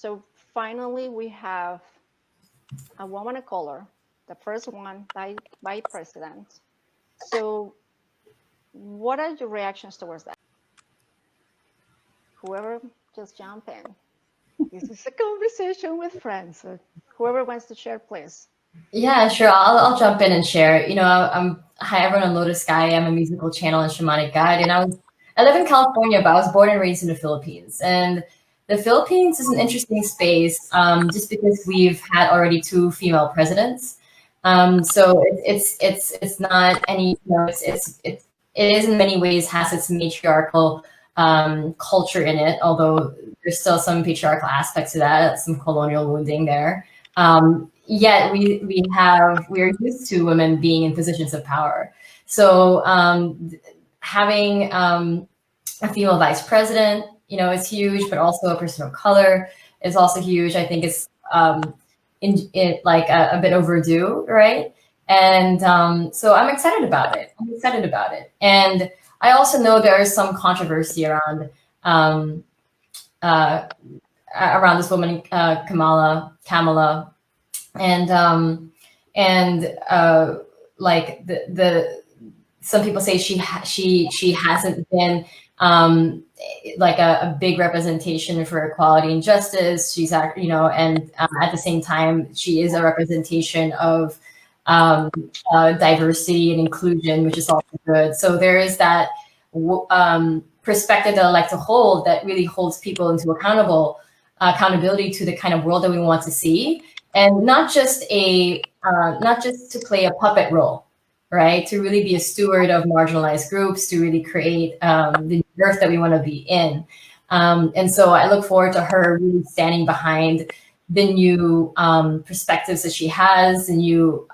So finally, we have a woman of color, the first one by president. So what are your reactions towards that? Whoever, just jump in. This is a conversation with friends. So whoever wants to share, please. Yeah, sure. I'll jump in and share. Hi everyone on Lotus Guy. I'm a musical channel and shamanic guide, and I live in California, but I was born and raised in the Philippines. And the Philippines is an interesting space, just because we've had already 2 female presidents. So it's not any, it is in many ways has its matriarchal culture in it, although there's still some patriarchal aspects to that, some colonial wounding there. Yet we are used to women being in positions of power. So having a female vice president, is huge, but also a person of color is also huge. I think it's like a bit overdue, right? And so I'm excited about it. And I also know there is some controversy around this woman, Kamala, and like some people say she hasn't been like a big representation for equality and justice. She's and at the same time she is a representation of diversity and inclusion, which is also good. So there is that perspective that I like to hold that really holds people into accountability to the kind of world that we want to see, and not just to play a puppet role, right? To really be a steward of marginalized groups, to really create the earth that we want to be in. And so I look forward to her really standing behind the new perspectives that she has, the new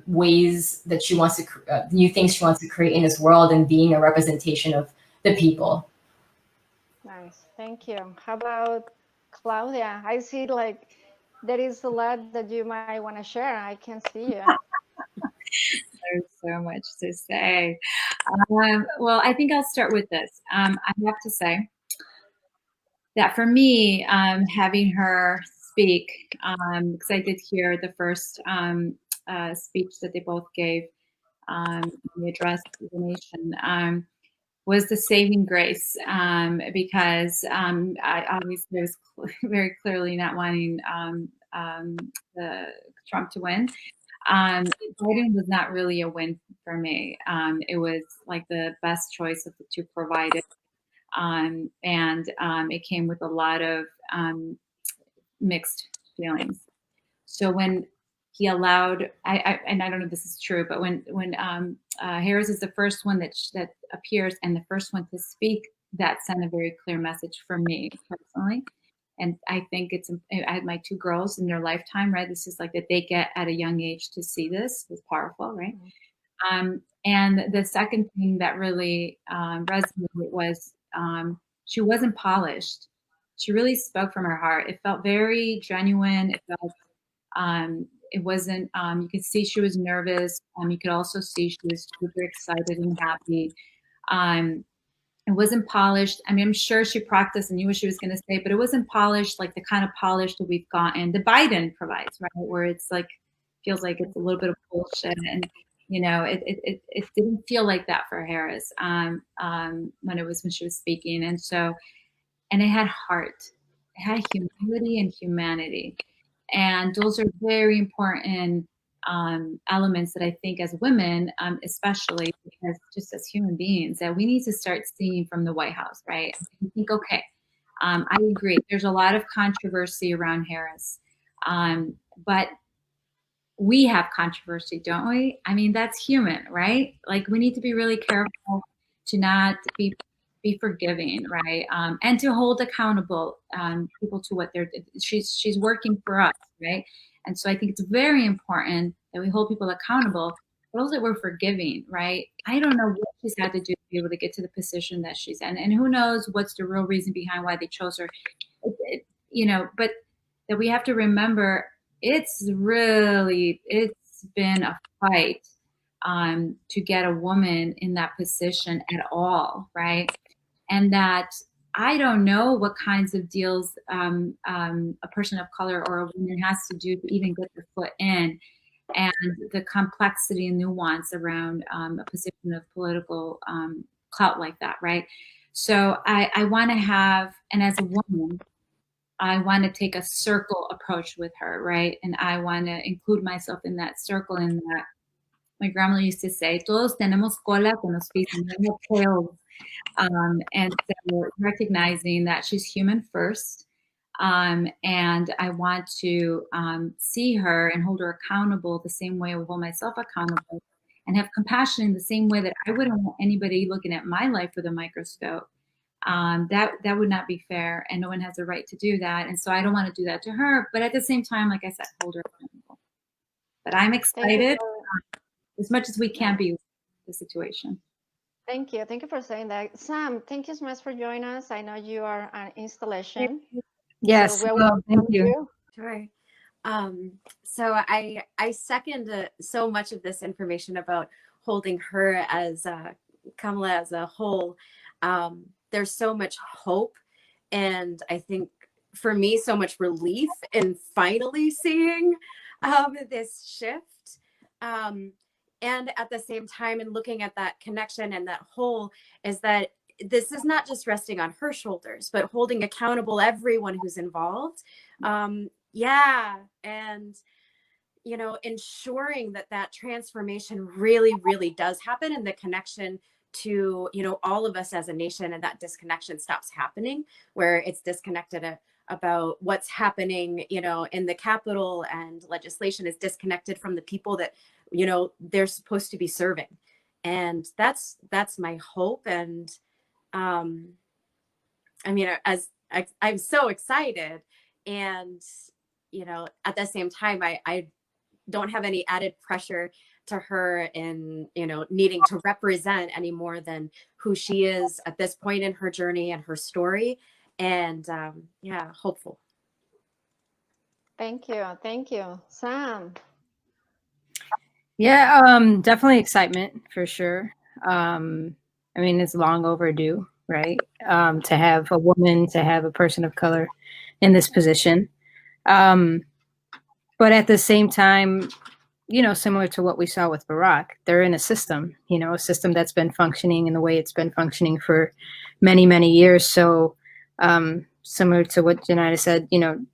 ways that she wants to, new things she wants to create in this world, and being a representation of the people. Nice, thank you. How about Claudia? I see like there is a lot that you might want to share. I can see you. There's so much to say. Well, I think I'll start with this. I have to say that for me, having her speak, because I did hear the first speech that they both gave, the address to the nation, was the saving grace, because I obviously was very clearly not wanting the Trump to win. Biden was not really a win for me. It was like the best choice of the 2 provided. And it came with a lot of mixed feelings. So when he allowed, and I don't know if this is true, but when Harris is the first one that appears and the first one to speak, that sent a very clear message for me personally. And I think I had my 2 girls in their lifetime, right? This is like that they get at a young age to see this was powerful, right? And the second thing that really resonated was she wasn't polished. She really spoke from her heart. It felt very genuine. It felt, it wasn't, you could see she was nervous. You could also see she was super excited and happy. It wasn't polished. I mean, I'm sure she practiced and knew what she was going to say, but it wasn't polished like the kind of polish that we've gotten, the Biden provides, right? Where it's like, feels like it's a little bit of bullshit. And, it didn't feel like that for Harris when she was speaking. And so, and it had heart, it had humility and humanity. And those are very important elements that I think as women, especially because just as human beings, that we need to start seeing from the White House, right? I think, okay, I agree. There's a lot of controversy around Harris, but we have controversy, don't we? I mean, that's human, right? Like we need to be really careful to not be forgiving, right? And to hold accountable people to what she's working for us, right? And so I think it's very important that we hold people accountable, but also that we're forgiving, right? I don't know what she's had to do to be able to get to the position that she's in, and who knows what's the real reason behind why they chose her, but that we have to remember it's been a fight to get a woman in that position at all, right? And that I don't know what kinds of deals a person of color or a woman has to do to even get their foot in, and the complexity and nuance around a position of political clout like that, right? So I want to have, and as a woman, I want to take a circle approach with her, right? And I want to include myself in that circle. And that my grandmother used to say, "Todos tenemos cola que nos pisan," we have tails. And so recognizing that she's human first. And I want to see her and hold her accountable the same way I would hold myself accountable, and have compassion in the same way that I wouldn't want anybody looking at my life with a microscope. That would not be fair, and no one has a right to do that. And so I don't want to do that to her, but at the same time, like I said, hold her accountable. But I'm excited as much as we can be with the situation. Thank you. Thank you for saying that. Sam, thank you so much for joining us. I know you are an installation. Yes, So thank you. Sure. So I second so much of this information about holding her as Kamala as a whole. There's so much hope, and I think for me, so much relief in finally seeing this shift. And at the same time, and looking at that connection and that whole, is that this is not just resting on her shoulders, but holding accountable everyone who's involved. Yeah. And, you know, ensuring that that transformation really, really does happen, and the connection to, you know, all of us as a nation, and that disconnection stops happening, where it's disconnected about what's happening, you know, in the Capitol, and legislation is disconnected from the people that, you know, they're supposed to be serving. And that's my hope. And I mean, as I'm so excited, and, you know, at the same time, I don't have any added pressure to her in, you know, needing to represent any more than who she is at this point in her journey and her story. And yeah, hopeful. Thank you. Thank you. Sam. Yeah, definitely excitement for sure. I mean, it's long overdue, right? To have a woman, to have a person of color in this position. But at the same time, you know, similar to what we saw with Barack, they're in a system, you know, a system that's been functioning in the way it's been functioning for many, many years. So similar to what Janita said, you know,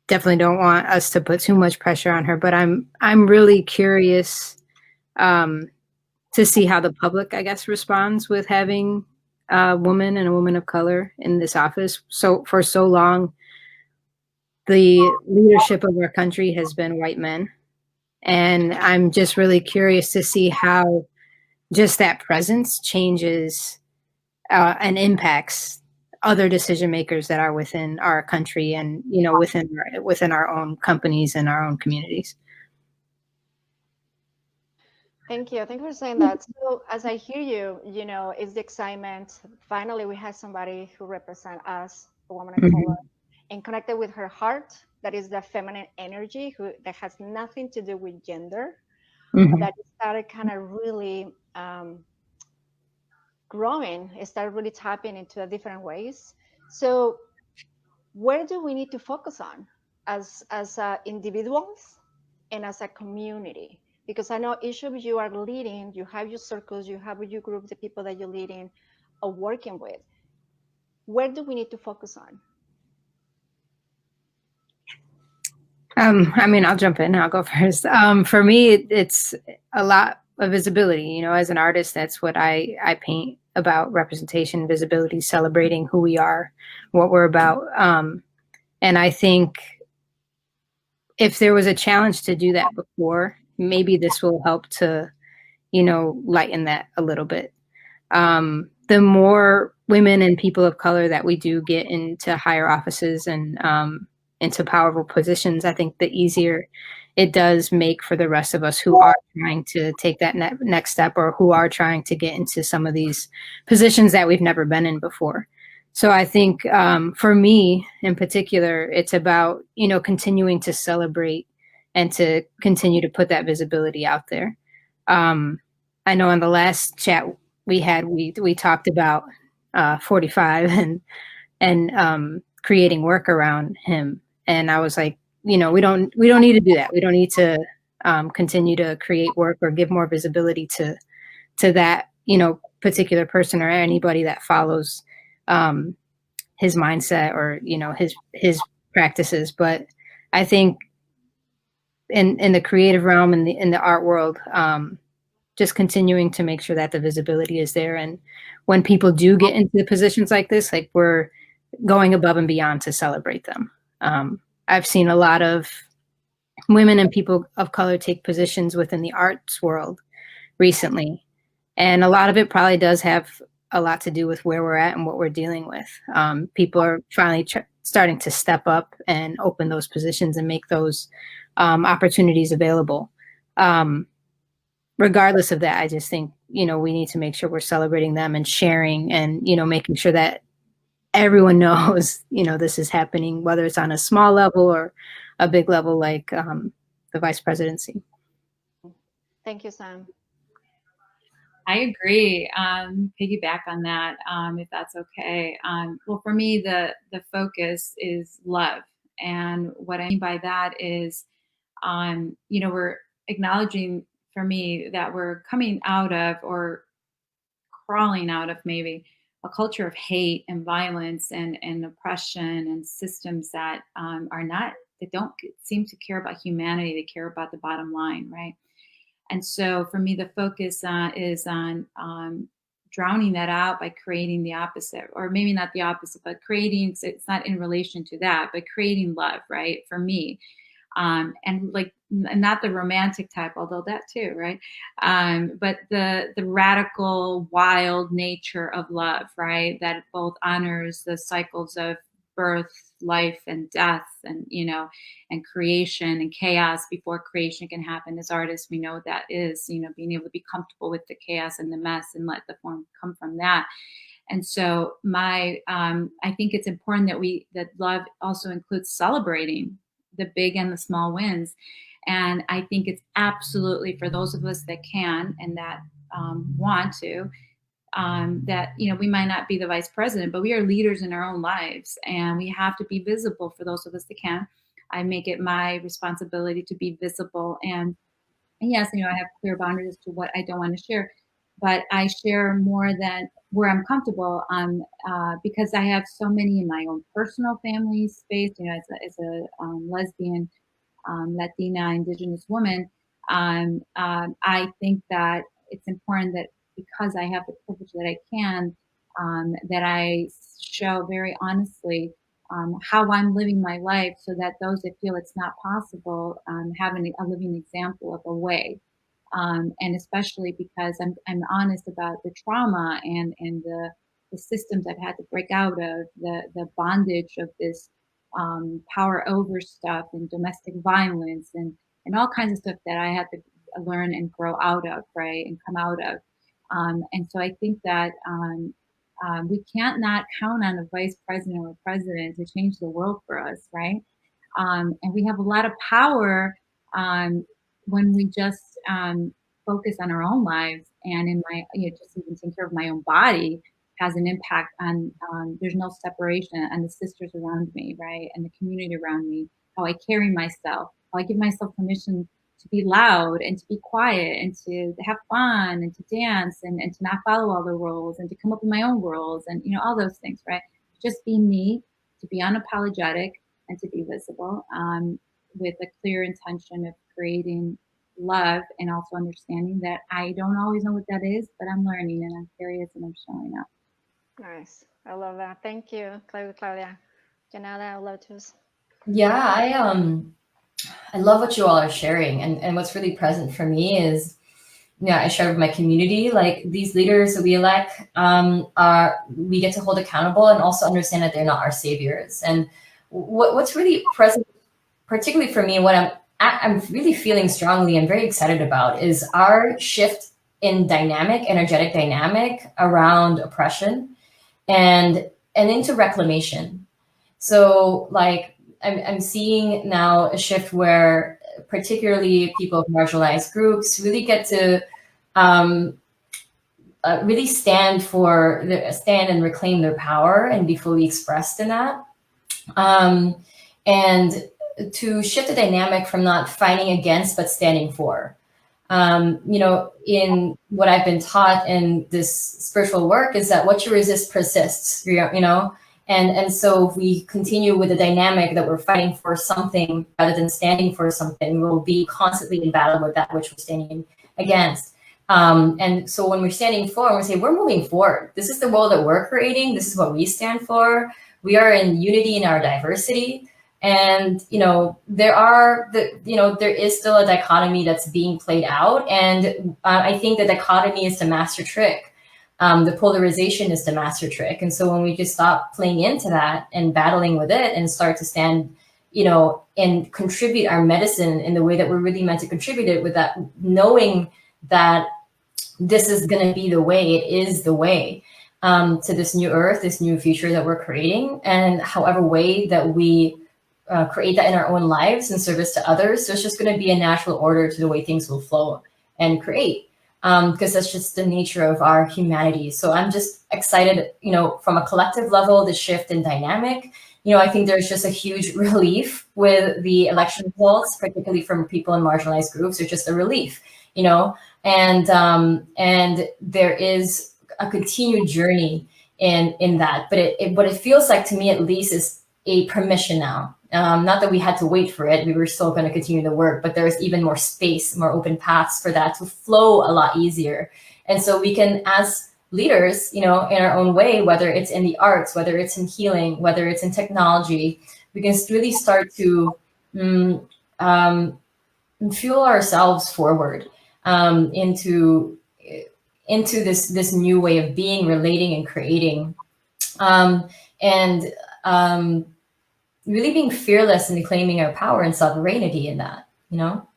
definitely don't want us to put too much pressure on her, but I'm really curious to see how the public, I guess, responds with having a woman and a woman of color in this office. So for so long, the leadership of our country has been white men. And I'm just really curious to see how just that presence changes and impacts other decision makers that are within our country, and, you know, within our own companies and our own communities. Thank you. Thank you for saying that. So as I hear you, you know, it's the excitement. Finally, we have somebody who represents us, a woman of color, and connected with her heart. That is the feminine energy that has nothing to do with gender. That started kind of really growing. It started really tapping into different ways. So where do we need to focus on as individuals and as a community? Because I know each of you are leading, you have your circles, you have your group, the people that you're leading or working with. Where do we need to focus on? I mean, I'll jump in. I'll go first. For me, it's a lot of visibility. You know, as an artist, that's what I paint about: representation, visibility, celebrating who we are, what we're about. And I think if there was a challenge to do that before, maybe this will help to, you know, lighten that a little bit. The more women and people of color that we do get into higher offices and into powerful positions, I think the easier it does make for the rest of us who are trying to take that next step, or who are trying to get into some of these positions that we've never been in before. So I think for me in particular, it's about, you know, continuing to celebrate and to continue to put that visibility out there. I know in the last chat we had, we talked about 𝗪𝗡 and creating work around him. And I was like, you know, we don't need to do that. We don't need to continue to create work or give more visibility to that, you know, particular person or anybody that follows his mindset or, you know, his practices. But I think in the creative realm, in the art world, just continuing to make sure that the visibility is there. And when people do get into positions like this, like, we're going above and beyond to celebrate them. I've seen a lot of women and people of color take positions within the arts world recently. And a lot of it probably does have a lot to do with where we're at and what we're dealing with. People are finally starting to step up and open those positions and make those opportunities available. Regardless of that, I just think, you know, we need to make sure we're celebrating them and sharing and, you know, making sure that everyone knows, you know, this is happening, whether it's on a small level or a big level, like the vice presidency. Thank you, Sam. I agree. Piggyback on that, if that's okay. Well, for me, the focus is love. And what I mean by that is, you know, we're acknowledging, for me, that we're coming out of, or crawling out of, maybe a culture of hate and violence and oppression and systems that they don't seem to care about humanity. They care about the bottom line, right? And so for me, the focus is on drowning that out by creating the opposite, or maybe not the opposite, but creating, it's not in relation to that, but creating love, right? For me. And not the romantic type, although that too, right? But the radical, wild nature of love, right? That both honors the cycles of birth, life, and death, and, you know, and creation and chaos before creation can happen. As artists, we know that is, you know, being able to be comfortable with the chaos and the mess and let the form come from that. And so I think it's important that love also includes celebrating the big and the small wins. And I think it's absolutely, for those of us that can and that want to, that, you know, we might not be the vice president, but we are leaders in our own lives, and we have to be visible for those of us that can. I make it my responsibility to be visible. And yes, you know, I have clear boundaries as to what I don't want to share, but I share more than where I'm comfortable, because I have so many in my own personal family space, you know, as a lesbian, Latina, Indigenous woman. I think that it's important that, because I have the privilege that I can, that I show very honestly how I'm living my life, so that those that feel it's not possible have a living example of a way. And especially because I'm honest about the trauma and the systems I've had to break out of, the bondage of this power over stuff and domestic violence and all kinds of stuff that I had to learn and grow out of, right, and come out of. And so I think that we can't not count on a vice president or president to change the world for us, right? And we have a lot of power when we just focus on our own lives. And in my, you know, just even taking care of my own body has an impact on, there's no separation, and the sisters around me, right? And the community around me, how I carry myself, how I give myself permission to be loud and to be quiet and to have fun and to dance and to not follow all the rules and to come up with my own rules and, you know, all those things, right? Just be me, to be unapologetic and to be visible, with a clear intention of creating love, and also understanding that I don't always know what that is, but I'm learning and I'm curious and I'm showing up. Nice. I love that. Thank you, Claudia. Janella, Lotus. Yeah, I love what you all are sharing, and what's really present for me is, yeah, I share with my community, like, these leaders that we elect, we get to hold accountable and also understand that they're not our saviors. And what's really present, particularly for me, what I'm really feeling strongly and very excited about, is our shift in energetic dynamic around oppression and into reclamation. So, like, I'm seeing now a shift where particularly people of marginalized groups really get to really stand and reclaim their power and be fully expressed in that. And to shift the dynamic from not fighting against, but standing for. You know, in what I've been taught in this spiritual work is that what you resist persists, you know? And so if we continue with the dynamic that we're fighting for something rather than standing for something, we'll be constantly in battle with that which we're standing against. And so when we're standing for, we say, we're moving forward. This is the world that we're creating. This is what we stand for. We are in unity in our diversity. And, you know, there is still a dichotomy that's being played out. And I think the dichotomy is the master trick. The polarization is the master trick. And so when we just stop playing into that and battling with it and start to stand, you know, and contribute our medicine in the way that we're really meant to contribute it, with that, knowing that this is going to be the way, it is the way to this new earth, this new future that we're creating. And however way that we create that in our own lives in service to others, there's just going to be a natural order to the way things will flow and create, because that's just the nature of our humanity. So I'm just excited, you know, from a collective level, the shift in dynamic. You know, I think there's just a huge relief with the election results, particularly from people in marginalized groups. There's just a relief, you know, and there is a continued journey in that. But what it feels like to me, at least, is a permission now. Not that we had to wait for it, we were still going to continue the work, but there's even more space, more open paths for that to flow a lot easier. And so we can, as leaders, you know, in our own way, whether it's in the arts, whether it's in healing, whether it's in technology, we can really start to fuel ourselves forward into this new way of being, relating, and creating. Really being fearless and claiming our power and sovereignty in that, you know?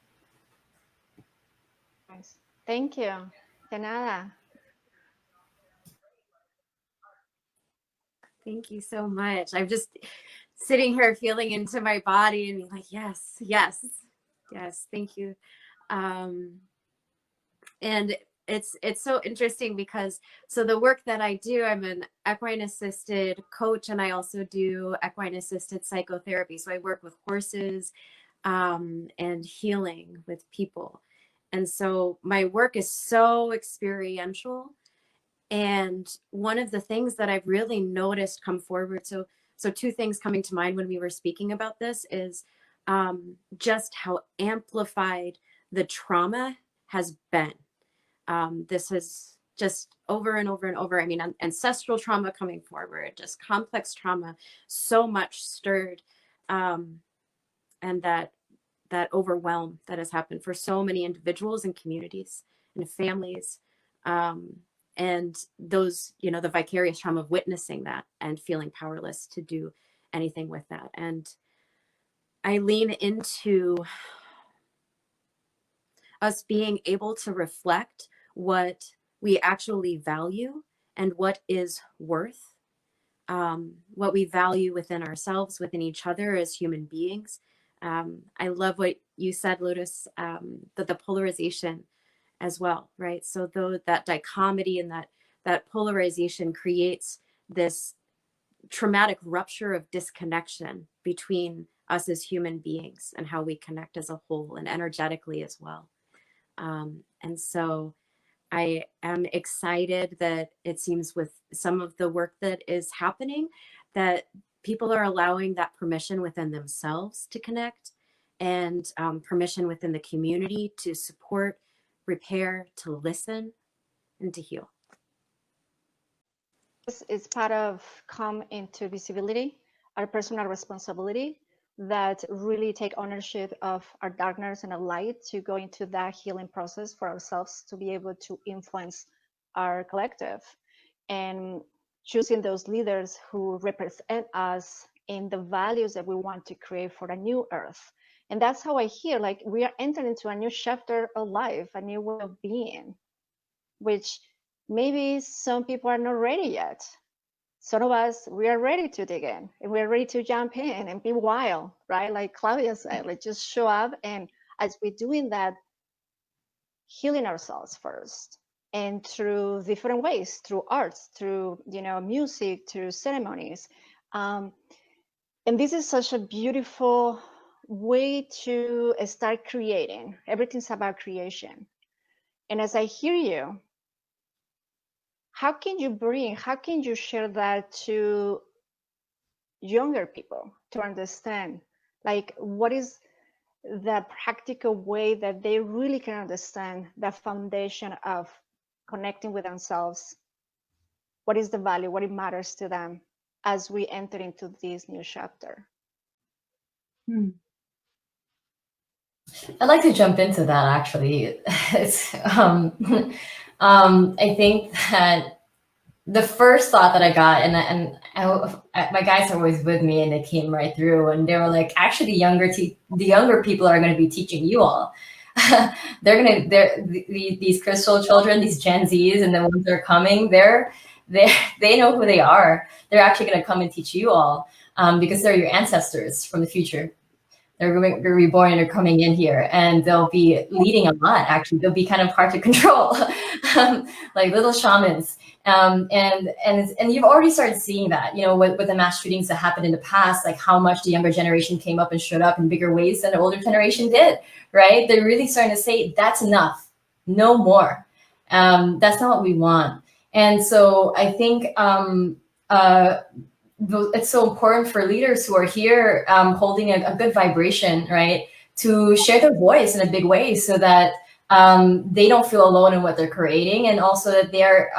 Nice. Thank you. De nada. Thank you so much. I'm just sitting here feeling into my body and being like, yes, yes, yes, thank you. And it's so interesting because, so the work that I do, I'm an equine assisted coach, and I also do equine assisted psychotherapy. So I work with horses and healing with people. And so my work is so experiential. And one of the things that I've really noticed come forward, so two things coming to mind when we were speaking about this is just how amplified the trauma has been. This is just over and over and over. I mean, ancestral trauma coming forward, just complex trauma, so much stirred, and that overwhelm that has happened for so many individuals and communities and families, and those, you know, the vicarious trauma of witnessing that and feeling powerless to do anything with that. And I lean into us being able to reflect what we actually value and what is worth, what we value within ourselves, within each other as human beings. I love what you said, Lotus, that the polarization as well, right? So though that dichotomy and that polarization creates this traumatic rupture of disconnection between us as human beings and how we connect as a whole and energetically as well. And so I am excited that it seems with some of the work that is happening, that people are allowing that permission within themselves to connect, and permission within the community to support, repair, to listen, and to heal. This is part of come into visibility, our personal responsibility, that really take ownership of our darkness and our light to go into that healing process for ourselves to be able to influence our collective, and choosing those leaders who represent us in the values that we want to create for a new earth. And that's how I hear, like, we are entering into a new chapter of life, a new way of being, which maybe some people are not ready yet. Some of us, we are ready to dig in, and we're ready to jump in and be wild, right? Like Claudia said, like just show up. And as we're doing that, healing ourselves first and through different ways, through arts, through, you know, music, through ceremonies. And this is such a beautiful way to start creating. Everything's about creation. And as I hear you, how can you share that to younger people to understand, like, what is the practical way that they really can understand the foundation of connecting with themselves? What is the value, what it matters to them as we enter into this new chapter? I'd like to jump into that, actually. It's, I think that the first thought that I got, my guys are always with me, and they came right through, and they were like, actually, the younger people are going to be teaching you all. These crystal children, these Gen Zs, and the ones that are coming, they know who they are. They're actually going to come and teach you all, because they're your ancestors from the future. They're reborn and they're coming in here, and they'll be leading a lot. Actually, they'll be kind of hard to control, like little shamans. And you've already started seeing that, you know, with the mass shootings that happened in the past, like how much the younger generation came up and showed up in bigger ways than the older generation did, right? They're really starting to say, that's enough, no more. That's not what we want. And so I think it's so important for leaders who are here holding a good vibration, right, to share their voice in a big way, so that they don't feel alone in what they're creating, and also that they're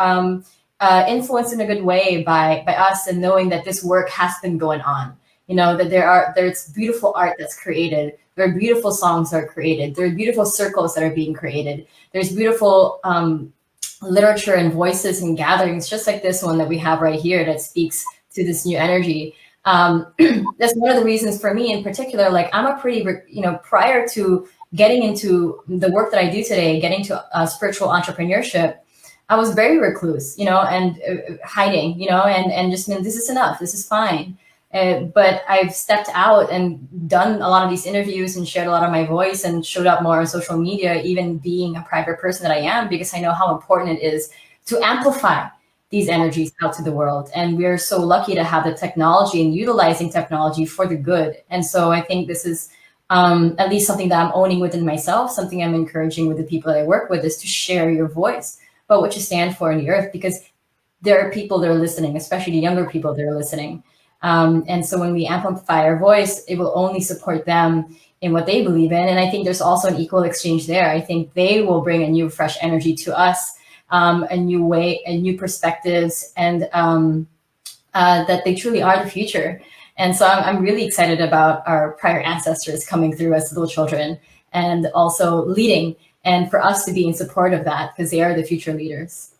influenced in a good way by us, and knowing that this work has been going on. You know, that there's beautiful art that's created, there are beautiful songs that are created, there are beautiful circles that are being created, there's beautiful literature and voices and gatherings just like this one that we have right here that speaks to this new energy. That's one of the reasons for me in particular, like I'm a pretty, you know, prior to getting into the work that I do today, getting to spiritual entrepreneurship, I was very recluse, you know, and hiding, you know, and just, this is enough, this is fine. But I've stepped out and done a lot of these interviews and shared a lot of my voice and showed up more on social media, even being a private person that I am, because I know how important it is to amplify these energies out to the world. And we're so lucky to have the technology and utilizing technology for the good. And so I think this is at least something that I'm owning within myself, something I'm encouraging with the people that I work with, is to share your voice about what you stand for in the earth, because there are people that are listening, especially the younger people that are listening. And so when we amplify our voice, it will only support them in what they believe in. And I think there's also an equal exchange there. I think they will bring a new, fresh energy to us, a new way and new perspectives, and that they truly are the future. And so I'm really excited about our prior ancestors coming through as little children and also leading, and for us to be in support of that, because they are the future leaders.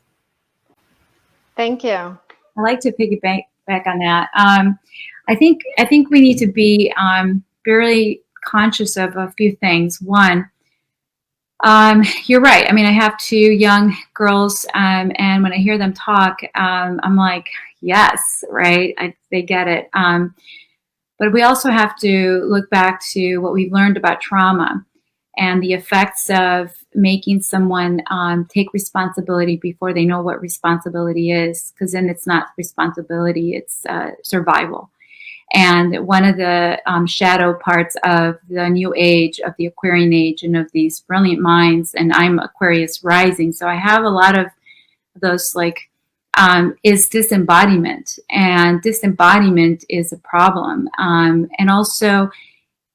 Thank you. I like to piggyback on that. I think we need to be very conscious of a few things. One, you're right. I mean, I have two young girls, and when I hear them talk, I'm like, yes, right? They get it. But we also have to look back to what we've learned about trauma and the effects of making someone take responsibility before they know what responsibility is, because then it's not responsibility, it's survival. And one of the shadow parts of the new age, of the Aquarian age, and of these brilliant minds, and I'm Aquarius rising, so I have a lot of those, like, is disembodiment. And disembodiment is a problem. And also,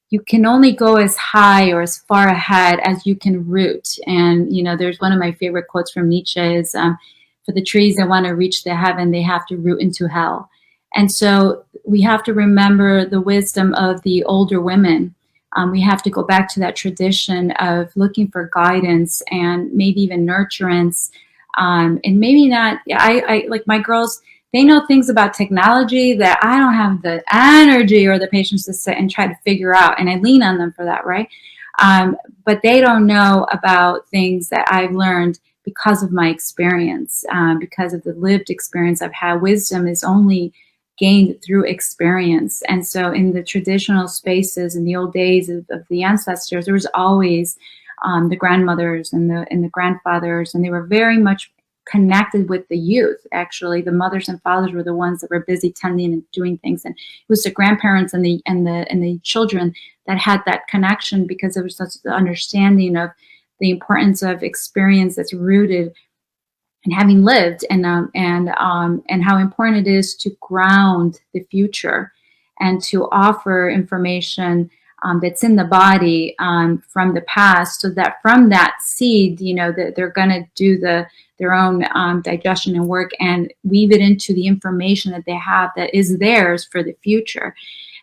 you can only go as high or as far ahead as you can root. And, you know, there's one of my favorite quotes from Nietzsche is, for the trees that want to reach the heaven, they have to root into hell. And so we have to remember the wisdom of the older women. We have to go back to that tradition of looking for guidance and maybe even nurturance. And maybe not, I like my girls, they know things about technology that I don't have the energy or the patience to sit and try to figure out. And I lean on them for that, right? But they don't know about things that I've learned because of my experience, because of the lived experience I've had. Wisdom is only gained through experience. And so in the traditional spaces in the old days of the ancestors, there was always the grandmothers and the grandfathers, and they were very much connected with the youth. Actually, the mothers and fathers were the ones that were busy tending and doing things, and it was the grandparents and the children that had that connection, because there was such the understanding of the importance of experience that's rooted and having lived, and how important it is to ground the future and to offer information that's in the body from the past, so that from that seed, that they're going to do their own digestion and work and weave it into the information that they have that is theirs for the future.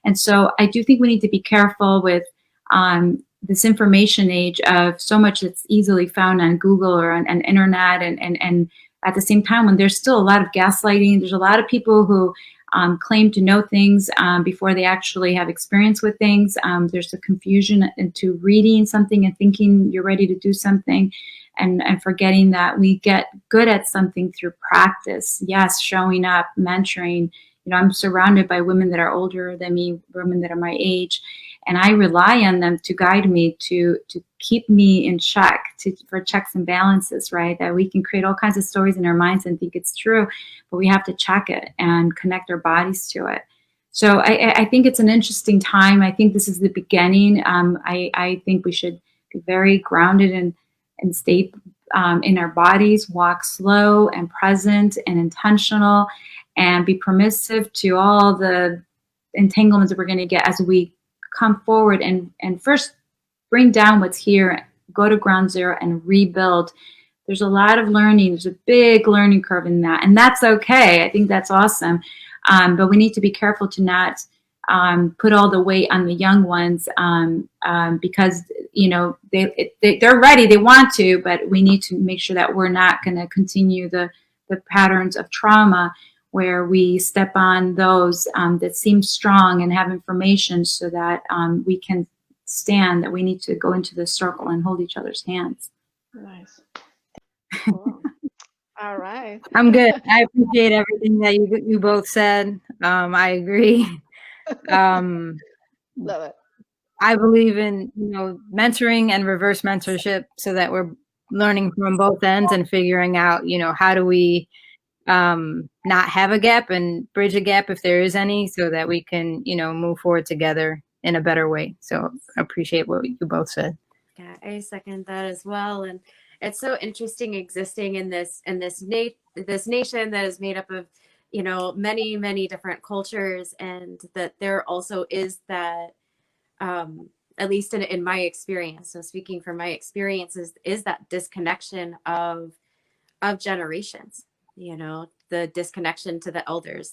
And so I do think we need to be careful with this information age of so much that's easily found on Google or on internet, and at the same time, when there's still a lot of gaslighting, there's a lot of people who claim to know things before they actually have experience with things. There's a confusion into reading something and thinking you're ready to do something, and forgetting that we get good at something through practice. Yes, showing up, mentoring. I'm surrounded by women that are older than me, women that are my age, and I rely on them to guide me, to keep me in check, for checks and balances, right? That we can create all kinds of stories in our minds and think it's true, but we have to check it and connect our bodies to it. So I think it's an interesting time. I think this is the beginning. I think we should be very grounded and stay in our bodies, walk slow and present and intentional, and be permissive to all the entanglements that we're going to get as we come forward and first bring down what's here, go to ground zero and rebuild. There's a lot of learning. There's a big learning curve in that, and that's okay. I think that's awesome. But we need to be careful to not put all the weight on the young ones, because they're ready, they want to, but we need to make sure that we're not going to continue the patterns of trauma where we step on those that seem strong and have information, so that we can stand, that we need to go into the circle and hold each other's hands. Nice. Cool. All right. I'm good. I appreciate everything that you both said. I agree. Love it. I believe in mentoring and reverse mentorship, so that we're learning from both ends and figuring out how do we not have a gap and bridge a gap if there is any, so that we can move forward together in a better way. So I appreciate what you both said. Yeah, I second that as well. And it's so interesting existing in this nation that is made up of many different cultures, and that there also is that at least in my experience, so speaking from my experiences, is that disconnection of generations, the disconnection to the elders,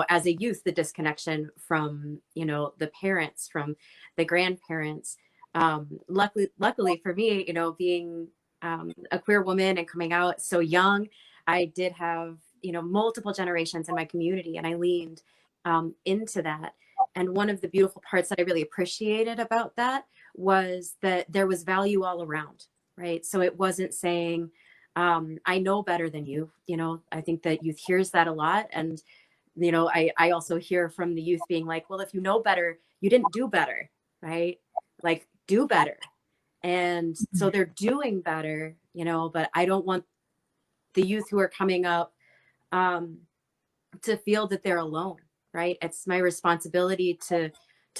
as a youth, the disconnection from, the parents, from the grandparents. Luckily for me, being a queer woman and coming out so young, I did have, multiple generations in my community, and I leaned into that. And one of the beautiful parts that I really appreciated about that was that there was value all around, right? So it wasn't saying, I know better than you. I think that youth hears that a lot. And, I also hear from the youth being like, well, if you know better, you didn't do better, right? Like, do better. And so they're doing better, but I don't want the youth who are coming up to feel that they're alone, right? It's my responsibility to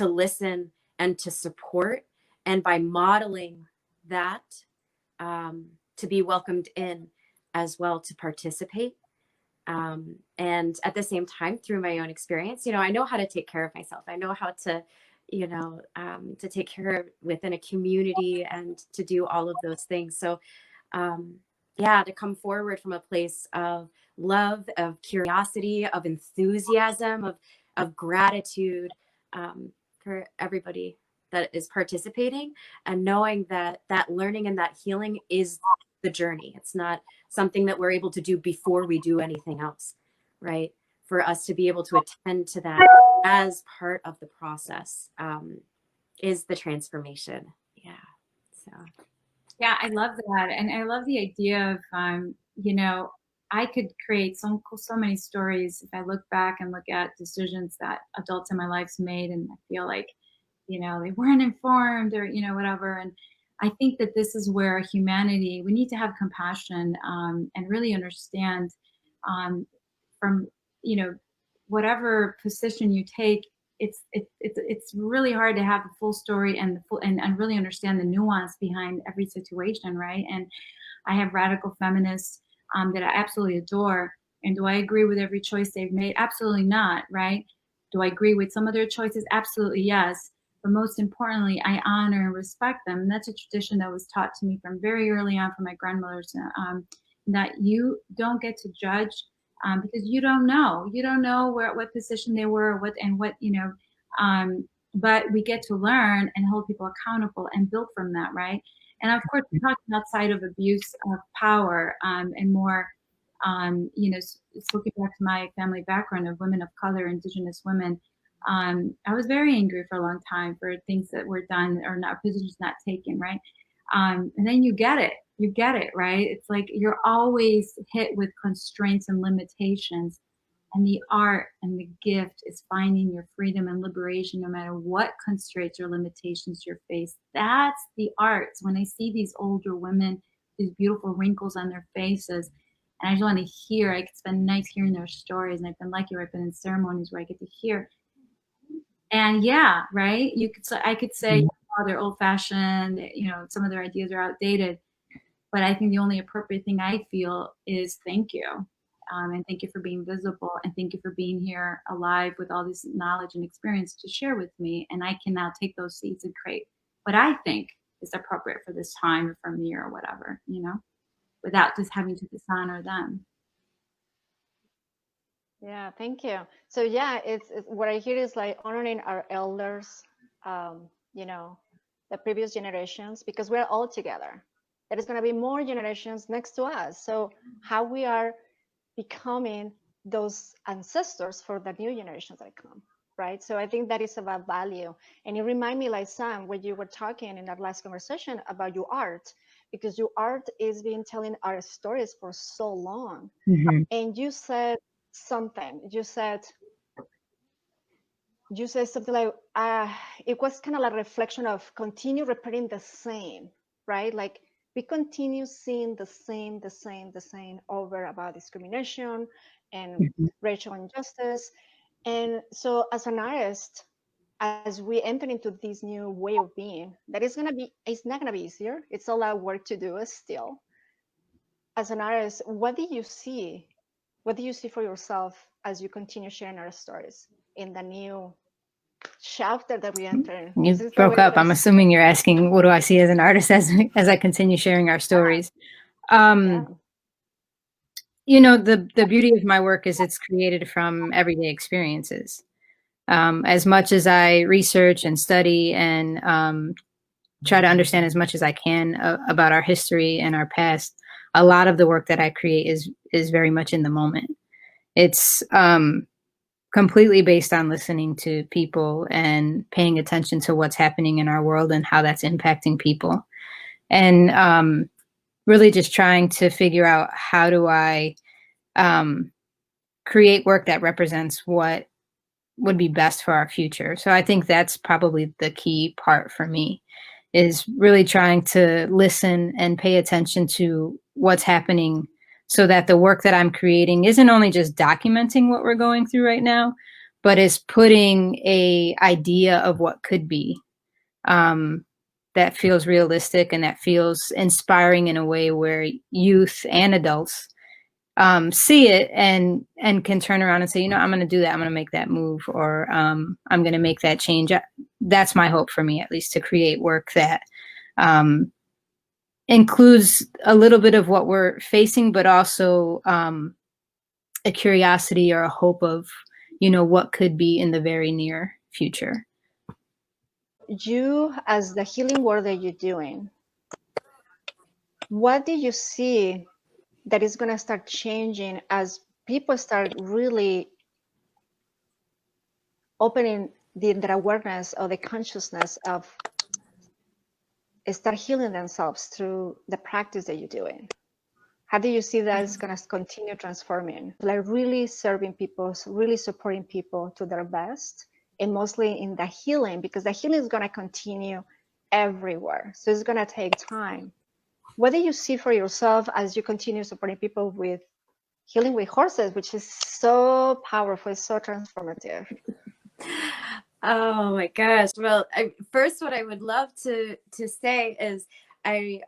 listen and to support. And by modeling that, to be welcomed in as well, to participate. And at the same time, through my own experience, I know how to take care of myself. I know how to, to take care of within a community and to do all of those things. So, to come forward from a place of love, of curiosity, of enthusiasm, of gratitude for everybody that is participating, and knowing that learning and that healing is the journey. It's not something that we're able to do before we do anything else, right? For us to be able to attend to that as part of the process is the transformation. Yeah. So. Yeah, I love that. And I love the idea of, I could create so many stories if I look back and look at decisions that adults in my life made, and I feel like, they weren't informed or, whatever. And I think that this is where humanity, we need to have compassion and really understand from, you know, whatever position you take, it's really hard to have the full story and the full and really understand the nuance behind every situation, right? And I have radical feminists that I absolutely adore. And do I agree with every choice they've made? Absolutely not, right? Do I agree with some of their choices? Absolutely yes. But most importantly, I honor and respect them. And that's a tradition that was taught to me from very early on from my grandmothers, that you don't get to judge because you don't know. You don't know what position they were, but we get to learn and hold people accountable and build from that, right? And of course, we're talking outside of abuse of power and more, looking back to my family background of women of color, Indigenous women. I was very angry for a long time for things that were done or not, positions not taken, right? And then you get it, right? It's like you're always hit with constraints and limitations. And the art and the gift is finding your freedom and liberation no matter what constraints or limitations you're faced. That's the art. So when I see these older women, these beautiful wrinkles on their faces, and I just want to hear, I could spend nights hearing their stories. And I've been lucky where I've been in ceremonies where I get to hear. And yeah, right? I could say, oh, they're old fashioned, some of their ideas are outdated. But I think the only appropriate thing I feel is thank you. And thank you for being visible, and thank you for being here alive with all this knowledge and experience to share with me. And I can now take those seeds and create what I think is appropriate for this time or for me or whatever, without just having to dishonor them. Yeah, thank you. So yeah, it's what I hear is like honoring our elders, the previous generations, because we're all together. There is going to be more generations next to us. So how we are becoming those ancestors for the new generations that come, right? So I think that is about value. And it reminded me, like Sam, when you were talking in that last conversation about your art, because your art is been telling our stories for so long. Mm-hmm. And you said something. You said something like, it was kind of like a reflection of continue repeating the same, right? Like we continue seeing the same over about discrimination and racial injustice. And so as an artist, as we enter into this new way of being, it's not gonna be easier. It's a lot of work to do still. As an artist, what do you see? What do you see for yourself as you continue sharing our stories in the new chapter that we enter? You broke up. I'm assuming you're asking, what do I see as an artist as I continue sharing our stories? Yeah. The beauty of my work is it's created from everyday experiences. As much as I research and study and try to understand as much as I can about our history and our past, a lot of the work that I create is very much in the moment. It's completely based on listening to people and paying attention to what's happening in our world and how that's impacting people. And really just trying to figure out how do I create work that represents what would be best for our future. So I think that's probably the key part for me, is really trying to listen and pay attention to what's happening so that the work that I'm creating isn't only just documenting what we're going through right now, but is putting a idea of what could be that feels realistic and that feels inspiring in a way where youth and adults see it and can turn around and say, I'm going to do that. I'm going to make that move, or I'm going to make that change. That's my hope for me, at least, to create work that includes a little bit of what we're facing, but also a curiosity or a hope of, what could be in the very near future. You, as the healing work that you're doing, what do you see that is going to start changing as people start really opening their awareness or the consciousness of start healing themselves through the practice that you're doing? How do you see that is going to continue transforming, like really serving people, really supporting people to their best, and mostly in the healing, because the healing is going to continue everywhere. So it's going to take time. What do you see for yourself as you continue supporting people with healing with horses, which is so powerful, so transformative? Oh my gosh. Well, first, what I would love to say is I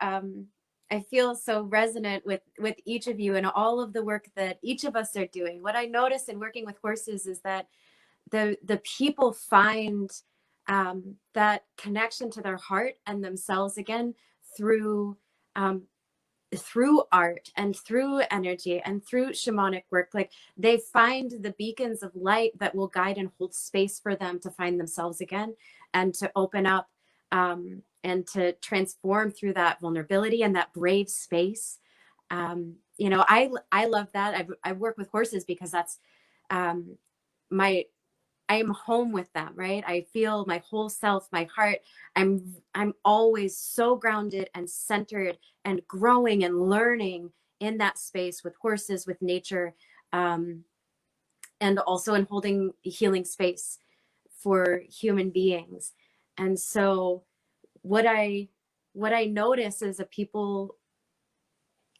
feel so resonant with each of you and all of the work that each of us are doing. What I notice in working with horses is that the people find that connection to their heart and themselves again through art and through energy and through shamanic work. Like, they find the beacons of light that will guide and hold space for them to find themselves again and to open up and to transform through that vulnerability and that brave space. You know, I love that. I work with horses because that's I am home with them, right? I feel my whole self, my heart. I'm always so grounded and centered and growing and learning in that space with horses, with nature, and also in holding healing space for human beings. And so what I notice is a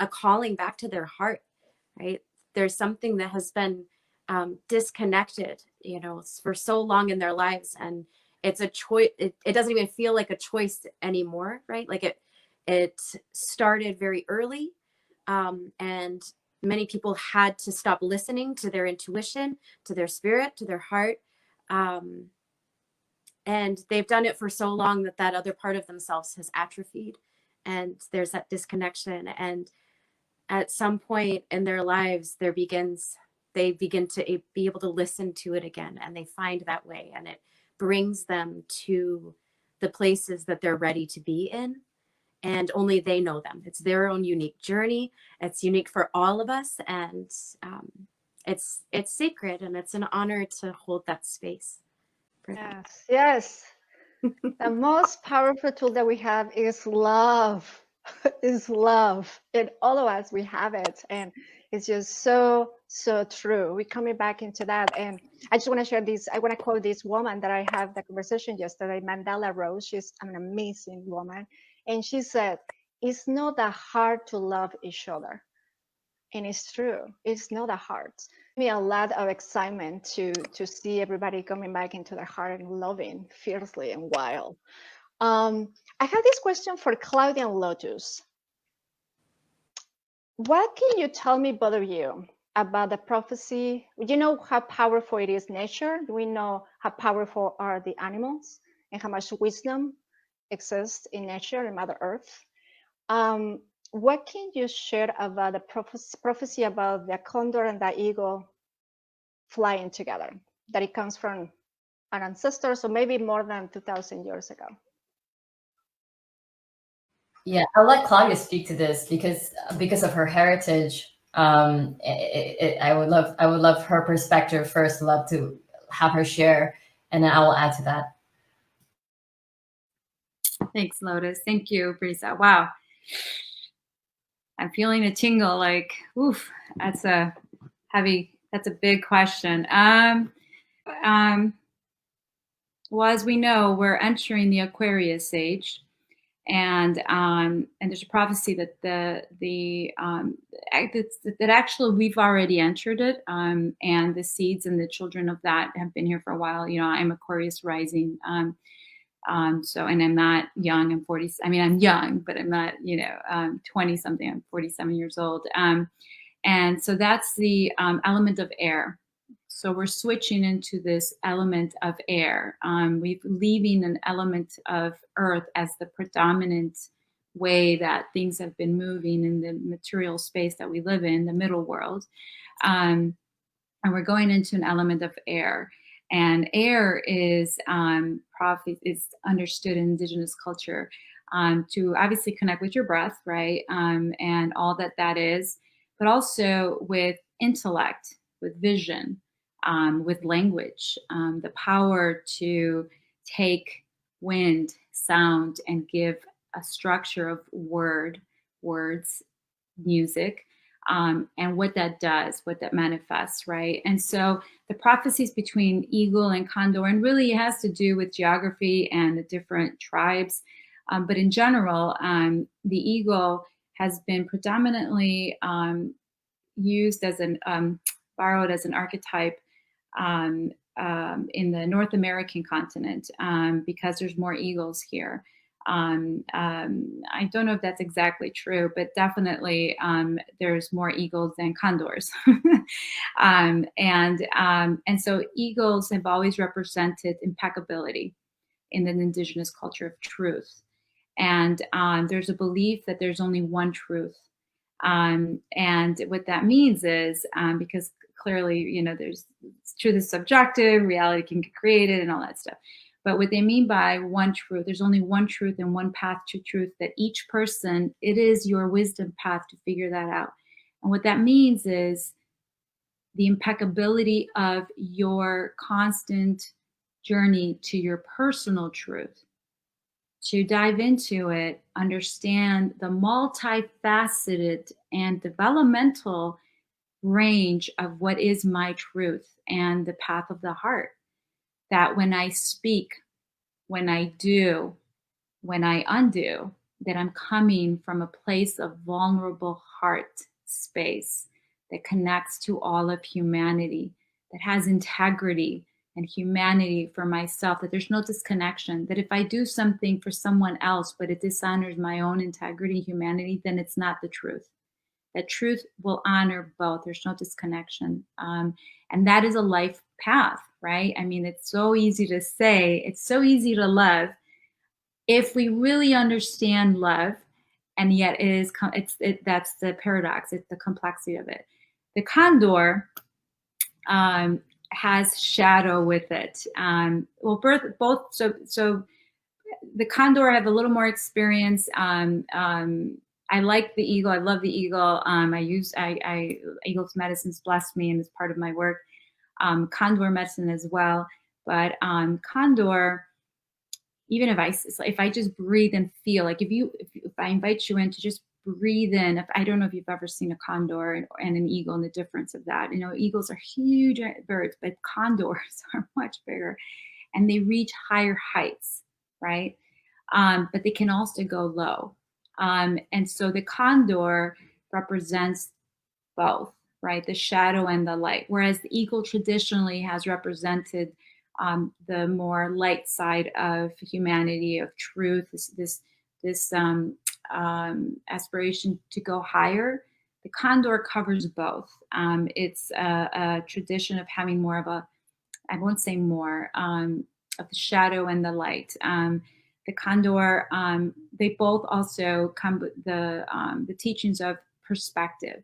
calling back to their heart, right? There's something that has been disconnected, you know, for so long in their lives, and it's a choice. It doesn't even feel like a choice anymore, right? Like it started very early, and many people had to stop listening to their intuition, to their spirit, to their heart, and they've done it for so long that other part of themselves has atrophied, and there's that disconnection. And at some point in their lives, they begin to be able to listen to it again, and they find that way, and it brings them to the places that they're ready to be in, and only they know them. It's their own unique journey. It's unique for all of us, and it's sacred, and it's an honor to hold that space for them. Yes. The most powerful tool that we have is love. Is love. In all of us, we have it. And it's just so true. We're coming back into that. And I just want to share this. I want to quote this woman that I had the conversation yesterday, Mandela Rose. She's an amazing woman. And she said, it's not that hard to love each other. And it's true. It's not that hard. Me a lot of excitement to see everybody coming back into their heart and loving fiercely and wild. I have this question for Claudia and Lotus. What can you tell me, both of you, about the prophecy? You know how powerful it is, nature. We know how powerful are the animals and how much wisdom exists in nature and Mother Earth. What can you share about the prophecy about the condor and the eagle flying together? That it comes from an ancestor, so maybe more than 2,000 years ago. Yeah, I'll let Claudia speak to this because of her heritage. I would love her perspective first. Love to have her share, and then I will add to that. Thanks, Lotus. Thank you, 𝗶𝘀𝘀. Wow, I'm feeling a tingle. Like, oof, that's a big question. Well, as we know, we're entering the Aquarius age. And there's a prophecy that that actually we've already entered it, and the seeds and the children of that have been here for a while. You know, I'm Aquarius rising, so, and I'm not young. I'm 40. I mean, I'm young, but I'm not, 20 something. I'm 47 years old, and so that's the element of air. So we're switching into this element of air. We're leaving an element of earth as the predominant way that things have been moving in the material space that we live in, the middle world. And we're going into an element of air. And air is understood in indigenous culture to obviously connect with your breath, right? And all that is, but also with intellect, with vision. With language, the power to take wind, sound, and give a structure of words, music, and what that does, what that manifests, right? And so the prophecies between eagle and condor, and really it has to do with geography and the different tribes. But in general, the eagle has been predominantly used as borrowed as an archetype in the North American continent because there's more eagles here. I don't know if that's exactly true, but definitely there's more eagles than condors. And so eagles have always represented impeccability in the indigenous culture of truth. And there's a belief that there's only one truth. And what that means is, because clearly, there's truth is subjective, reality can get created and all that stuff. But what they mean by one truth, there's only one truth and one path to truth, that each person, it is your wisdom path to figure that out. And what that means is the impeccability of your constant journey to your personal truth. To dive into it, understand the multifaceted and developmental range of what is my truth and the path of the heart. That when I speak, when I do, when I undo, that I'm coming from a place of vulnerable heart space that connects to all of humanity, that has integrity and humanity for myself, that there's no disconnection, that if I do something for someone else, but it dishonors my own integrity, humanity, then it's not the truth. That truth will honor both. There's no disconnection. And that is a life path, right? I mean, it's so easy to say, it's so easy to love if we really understand love, and yet that's the paradox, it's the complexity of it. The condor has shadow with it. So the condor have a little more experience. I like the eagle. I love the eagle. Eagle's medicines blessed me and is part of my work. Condor medicine as well. But condor, even if I just breathe and feel, like if I invite you in to just breathe in, I don't know if you've ever seen a condor and an eagle and the difference of that. Eagles are huge birds, but condors are much bigger and they reach higher heights, right? But they can also go low. And so the condor represents both, right? The shadow and the light, whereas the eagle traditionally has represented the more light side of humanity, of truth, this aspiration to go higher. The condor covers both. It's a tradition of having more of I won't say more, of the shadow and the light. The condor, they both also come with the teachings of perspective,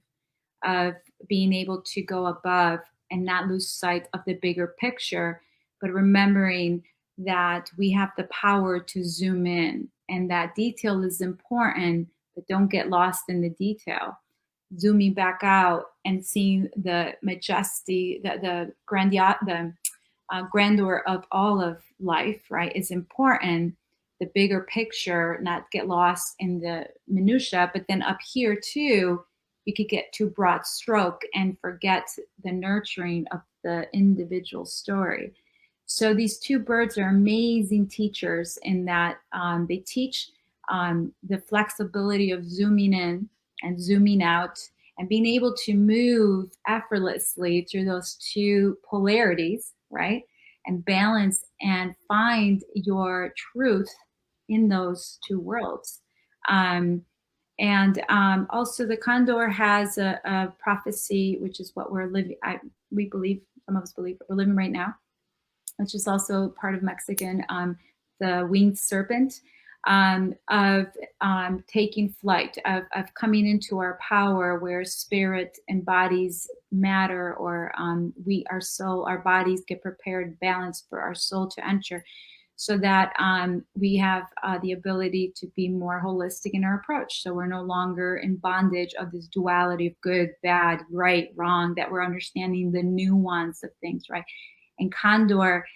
of being able to go above and not lose sight of the bigger picture, but remembering that we have the power to zoom in, and that detail is important, but don't get lost in the detail. Zooming back out and seeing the majesty, the grandeur of all of life, right, is important. The bigger picture, not get lost in the minutia, but then up here too, you could get too broad stroke and forget the nurturing of the individual story. So these two birds are amazing teachers in that they teach the flexibility of zooming in and zooming out and being able to move effortlessly through those two polarities, right? And balance and find your truth in those two worlds. Also the condor has a prophecy, which is what we're living, we believe, some of us believe we're living right now, which is also part of Mexican, the winged serpent, of taking flight, of coming into our power where spirit embodies matter, or our soul, our bodies get prepared, balanced for our soul to enter, so that we have the ability to be more holistic in our approach. So we're no longer in bondage of this duality of good, bad, right, wrong, that we're understanding the nuance of things, right? And condor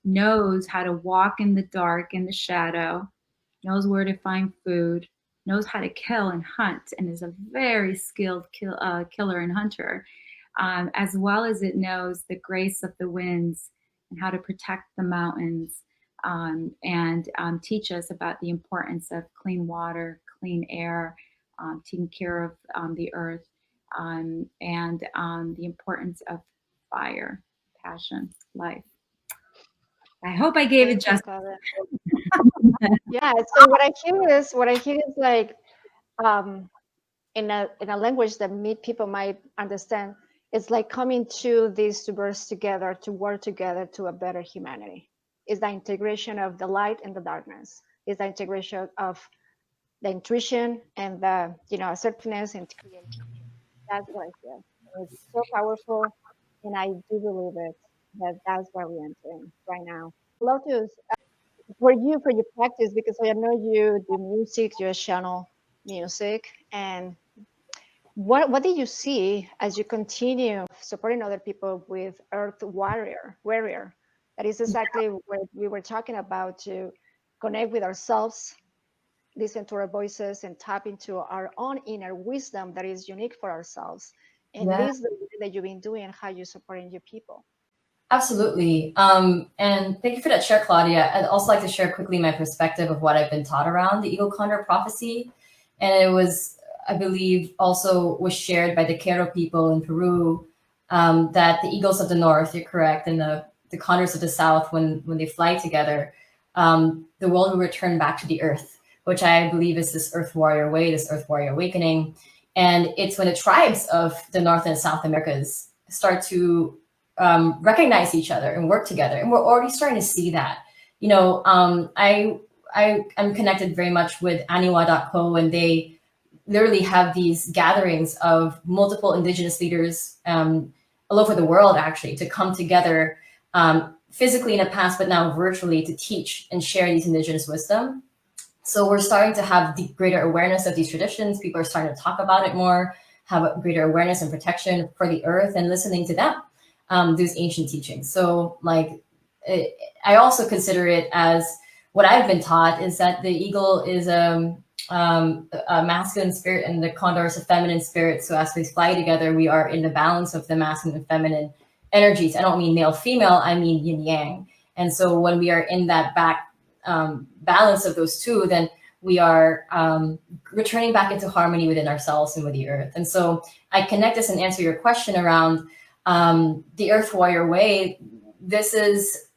knows how to walk in the dark, in the shadow, knows where to find food, knows how to kill and hunt, and is a very skilled killer and hunter, as well as it knows the grace of the winds and how to protect the mountains. and teach us about the importance of clean water, clean air, taking care of the earth, and the importance of fire, passion, life. I hope I gave it Thank you, justice. Claudia. Yeah. So what I hear is like, in a language that people might understand. It's like coming to these two birds together to work together to a better humanity. It's the integration of the light and the darkness. It's the integration of the intuition and the assertiveness and creativity. That's what I feel. It's so powerful, and I do believe it that that's where we're entering right now. Lotus, for your practice, because I know you do music, you channel music, and what did you see as you continue supporting other people with Earth Warrior? That is exactly what we were talking about, to connect with ourselves, listen to our voices, and tap into our own inner wisdom that is unique for ourselves. And Yeah. this is the way that you've been doing and how you're supporting your people. Absolutely. And thank you for that share, Claudia. I'd also like to share quickly my perspective of what I've been taught around the 𝗪𝗀𝘀𝗃 prophecy. And it was, I believe, also was shared by the 𝗪𝗀𝗃 people in Peru, that the eagles of the north, you're correct, and the condors of the south, when they fly together, the world will return back to the earth, which I believe is this Earth Warrior way, this Earth Warrior awakening. And it's when the tribes of the North and South Americas start to recognize each other and work together. And we're already starting to see that. I'm connected very much with 𝗪𝗪𝘀𝗀𝗃, and they literally have these gatherings of multiple indigenous leaders all over the world, actually, to come together physically in the past, but now virtually, to teach and share these indigenous wisdom. So we're starting to have the greater awareness of these traditions. People are starting to talk about it more, have a greater awareness and protection for the earth, and listening to them, these ancient teachings. So I also consider it as what I've been taught is that the eagle is a masculine spirit and the condor is a feminine spirit. So as we fly together, we are in the balance of the masculine and feminine energies. I don't mean male, female, I mean yin yang. And so when we are in that balance of those two, then we are returning back into harmony within ourselves and with the earth. And so I connect this and answer your question around the Earth Warrior way. This is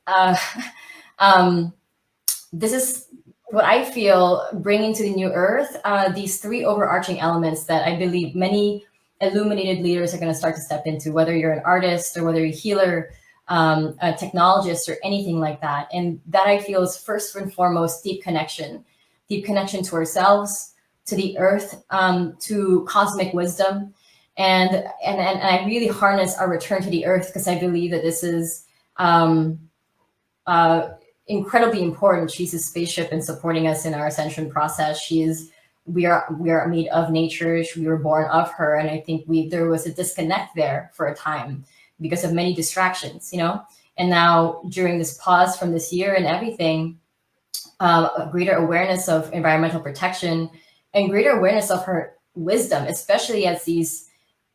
what I feel bringing to the new earth, these three overarching elements that I believe many illuminated leaders are going to start to step into, whether you're an artist or whether you're a healer, a technologist, or anything like that. And that I feel is first and foremost deep connection to ourselves, to the earth, to cosmic wisdom. And I really harness our return to the earth, because I believe that this is incredibly important. She's a spaceship in supporting us in our ascension process. We are made of nature. We were born of her. And I think there was a disconnect there for a time because of many distractions, and now during this pause from this year and everything, a greater awareness of environmental protection and greater awareness of her wisdom, especially as these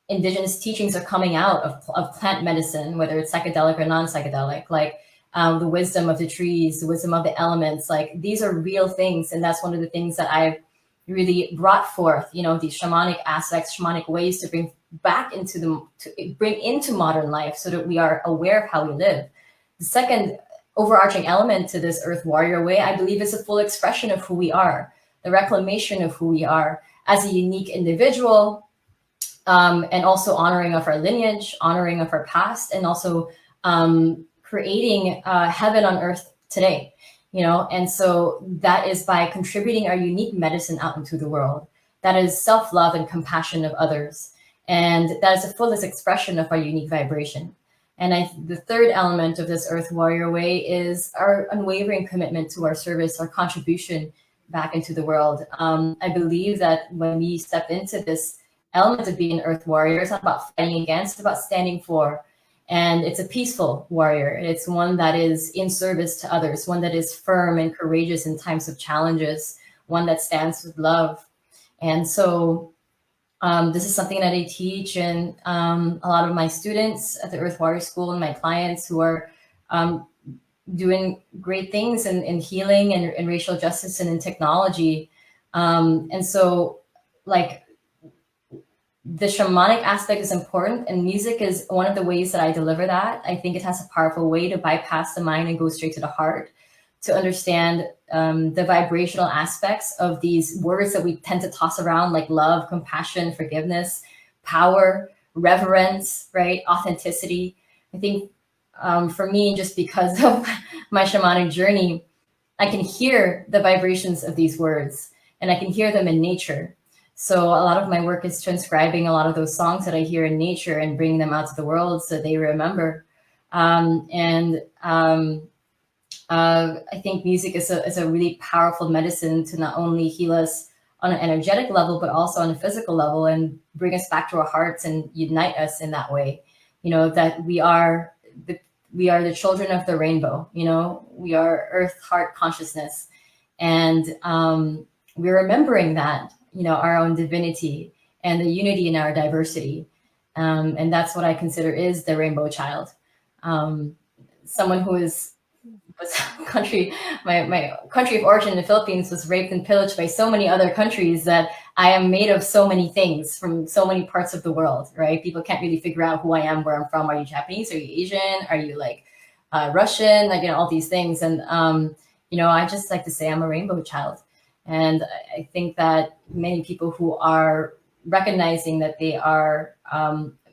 indigenous teachings are coming out of plant medicine, whether it's psychedelic or non-psychedelic, like the wisdom of the trees, the wisdom of the elements, like these are real things. And that's one of the things that I've really brought forth, these shamanic aspects, shamanic ways to bring back into modern life so that we are aware of how we live. The second overarching element to this Earth Warrior way, I believe, is a full expression of who we are, the reclamation of who we are as a unique individual, and also honoring of our lineage, honoring of our past, and also creating heaven on earth today. And so that is by contributing our unique medicine out into the world. That is self-love and compassion of others. And that is the fullest expression of our unique vibration. And the third element of this Earth Warrior way is our unwavering commitment to our service, our contribution back into the world. I believe that when we step into this element of being an Earth Warrior, it's not about fighting against, it's about standing for. And it's a peaceful warrior. It's one that is in service to others, one that is firm and courageous in times of challenges, one that stands with love. And so this is something that I teach, and a lot of my students at the Earth Warrior School and my clients who are doing great things in healing and racial justice and in technology. And so like the shamanic aspect is important, and music is one of the ways that I deliver that. I think it has a powerful way to bypass the mind and go straight to the heart, to understand the vibrational aspects of these words that we tend to toss around, like love, compassion, forgiveness, power, reverence, right? Authenticity. I think for me, just because of my shamanic journey, I can hear the vibrations of these words, and I can hear them in nature. So a lot of my work is transcribing a lot of those songs that I hear in nature and bringing them out to the world so they remember. I think music is a really powerful medicine to not only heal us on an energetic level, but also on a physical level, and bring us back to our hearts and unite us in that way. You know, that we are the children of the rainbow. You know, we are earth, heart, consciousness. And we're remembering that, you know, our own divinity and the unity in our diversity. And that's what I consider is the rainbow child. Someone who was my country of origin in the Philippines was raped and pillaged by so many other countries that I am made of so many things from so many parts of the world, right? People can't really figure out who I am, where I'm from. Are you Japanese? Are you Asian? Are you like Russian? Like, you know, all these things. And, you know, I just like to say I'm a rainbow child. And I think that many people who are recognizing that they are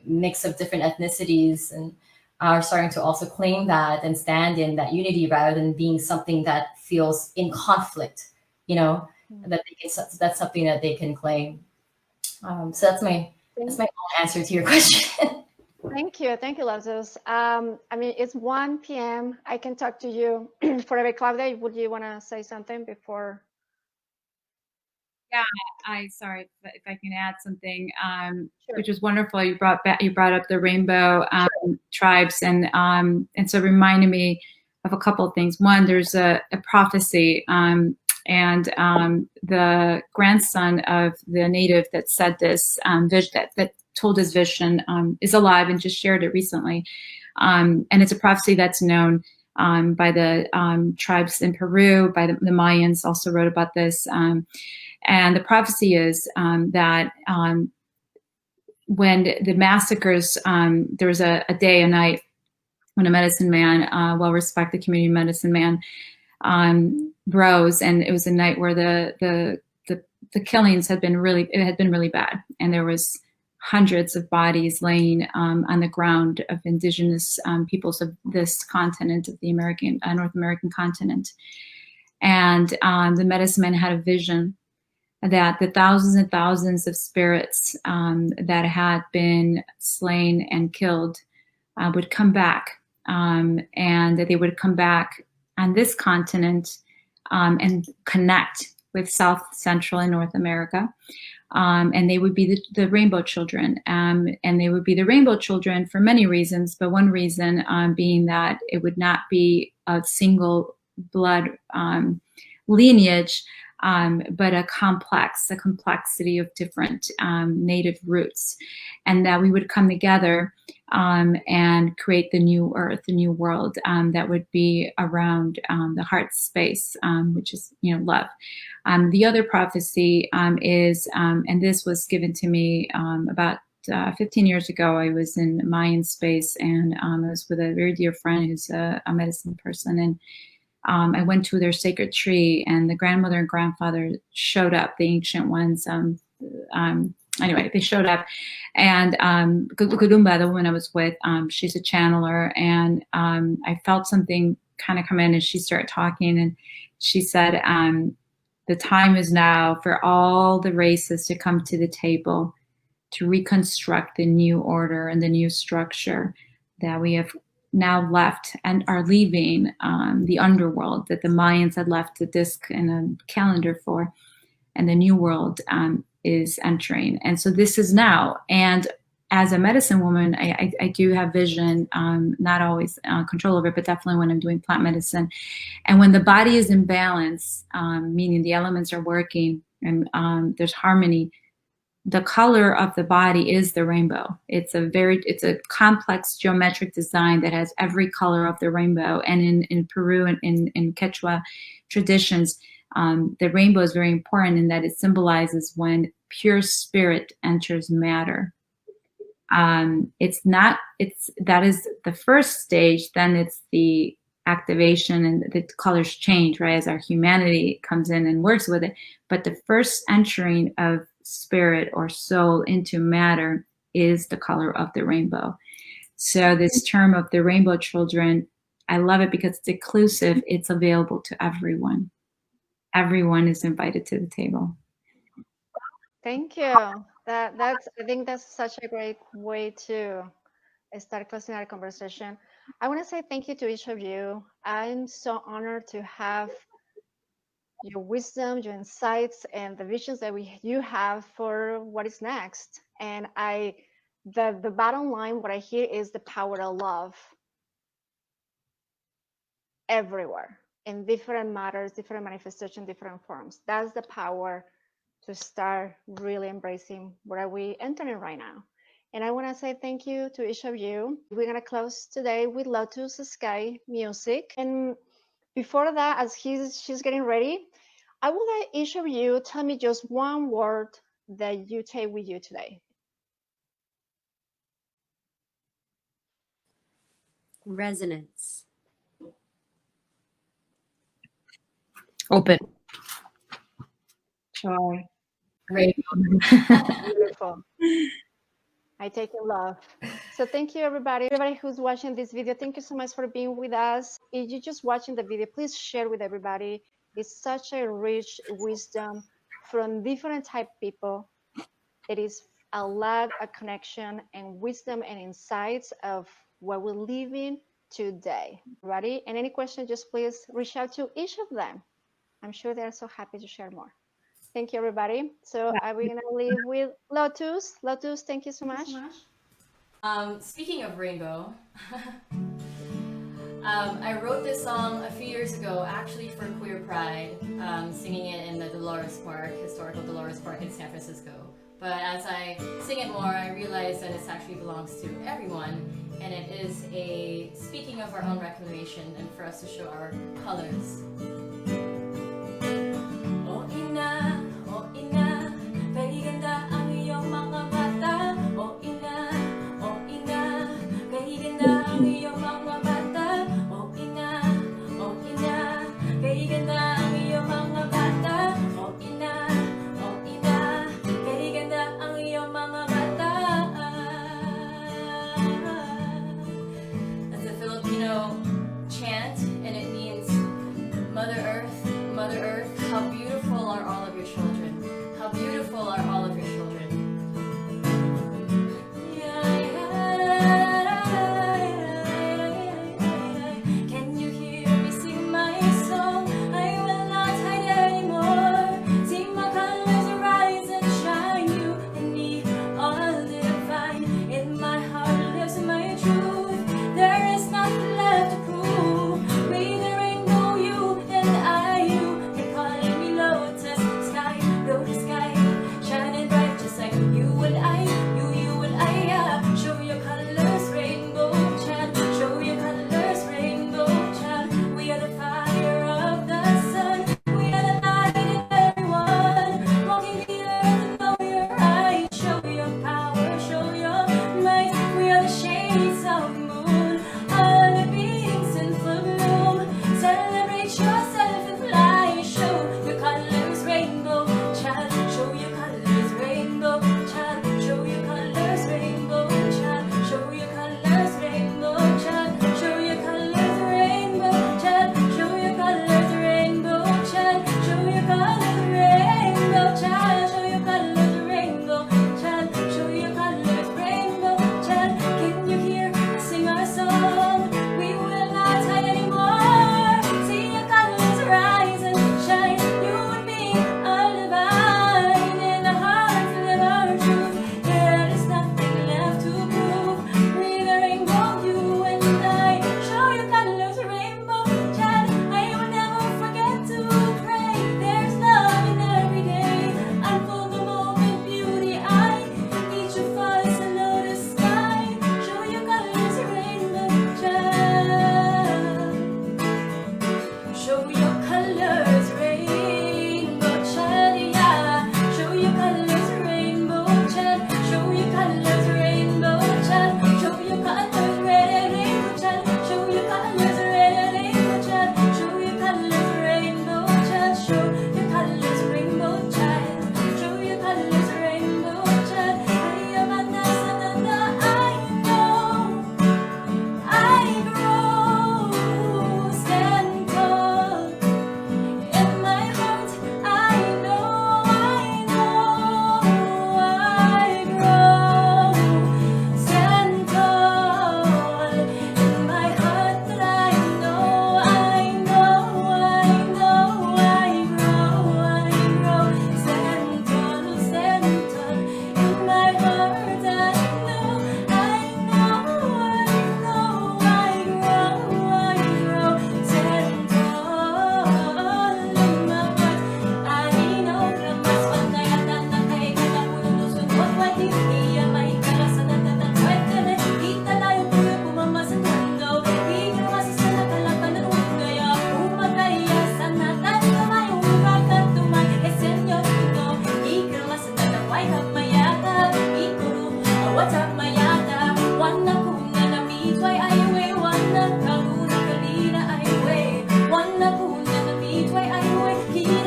mix of different ethnicities and are starting to also claim that and stand in that unity rather than being something that feels in conflict, you know, that they can, that's something that they can claim. So that's my own answer to your question. Thank you, Lazarus. I mean, it's 1 p.m. I can talk to you forever. Claudia, would you want to say something before? Yeah, sorry if I can add something, sure. Which was wonderful. You brought up the rainbow tribes, and so it reminded me of a couple of things. One, there's a prophecy, and the grandson of the native that said this that told his vision is alive and just shared it recently, and it's a prophecy that's known by the tribes in Peru, by the Mayans. Also wrote about this. And the prophecy is that when the massacres, there was a day, a night when a medicine man, well-respected community medicine man, rose, and it was a night where the killings had been really bad, and there was hundreds of bodies laying on the ground of indigenous peoples of this continent, of the North American continent, and the medicine man had a vision that the thousands and thousands of spirits that had been slain and killed would come back, and that they would come back on this continent and connect with South, Central, and North America. And they would be the rainbow children. And they would be the rainbow children for many reasons, but one reason being that it would not be a single blood lineage, but a complexity of different native roots, and that we would come together and create the new earth, the new world that would be around the heart space, which is, you know, love. The other prophecy is, and this was given to me about 15 years ago. I was in Mayan space, and I was with a very dear friend who's a medicine person, and I went to their sacred tree, and the grandmother and grandfather showed up, the ancient ones. Anyway, they showed up, and 𝗪𝗪𝘀𝗪𝗪, the woman I was with, she's a channeler, and I felt something kind of come in, and she started talking, and she said, the time is now for all the races to come to the table to reconstruct the new order and the new structure that we have now left and are leaving, the underworld that the Mayans had left a disc and a calendar for, and the new world is entering. And so this is now. And as a medicine woman, I do have vision, not always control over it, but definitely when I'm doing plant medicine. And when the body is in balance, meaning the elements are working and there's harmony, the color of the body is the rainbow. It's a complex geometric design that has every color of the rainbow. And in Peru and in Quechua traditions, the rainbow is very important in that it symbolizes when pure spirit enters matter. That is the first stage. Then it's the activation and the colors change, right, as our humanity comes in and works with it. But the first entering of spirit or soul into matter is the color of the rainbow. So this term of the rainbow children, I love it because it's inclusive. It's available to everyone. Everyone is invited to the table. Thank you. I think that's such a great way to start closing our conversation. I want to say thank you to each of you. I'm so honored to have your wisdom, your insights, and the visions that you have for what is next. And the bottom line, what I hear is the power of love everywhere in different matters, different manifestations, different forms. That's the power to start really embracing where we entering right now. And I want to say thank you to each of you. We're going to close today with Lotus Guy music. And before that, as she's getting ready, I would like each of you tell me just one word that you take with you today. Resonance. Open. Joy. Beautiful. I take in love. So thank you, everybody. Everybody who's watching this video, thank you so much for being with us. If you're just watching the video, please share with everybody. It's such a rich wisdom from different type of people. It is a lot of connection and wisdom and insights of what we're living today. Ready? And any question, just please reach out to each of them. I'm sure they're so happy to share more. Thank you, everybody. So we're going to leave with Lotus. Lotus, thank you so much. Speaking of rainbow, I wrote this song a few years ago, actually for Queer Pride, singing it in the Dolores Park, historical Dolores Park in San Francisco. But as I sing it more, I realize that it actually belongs to everyone, and it is a speaking of our own reclamation and for us to show our colors. O ina, very ganda ang iyong mga mata. O ina, very ganda ang iyong mga mata. O ina, very ganda ang iyong mga mata. O ina, very ganda ang iyong mga mata. That's a Filipino chant, and it means Mother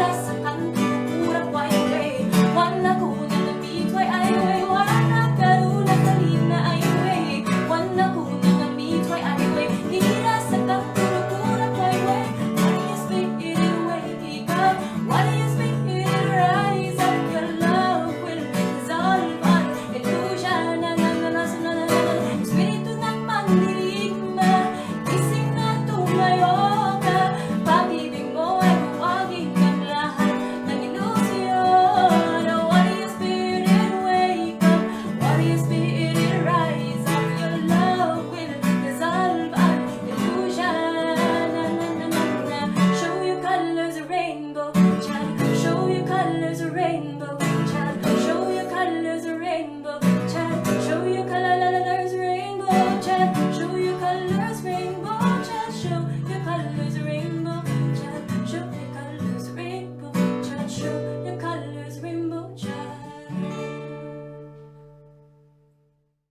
just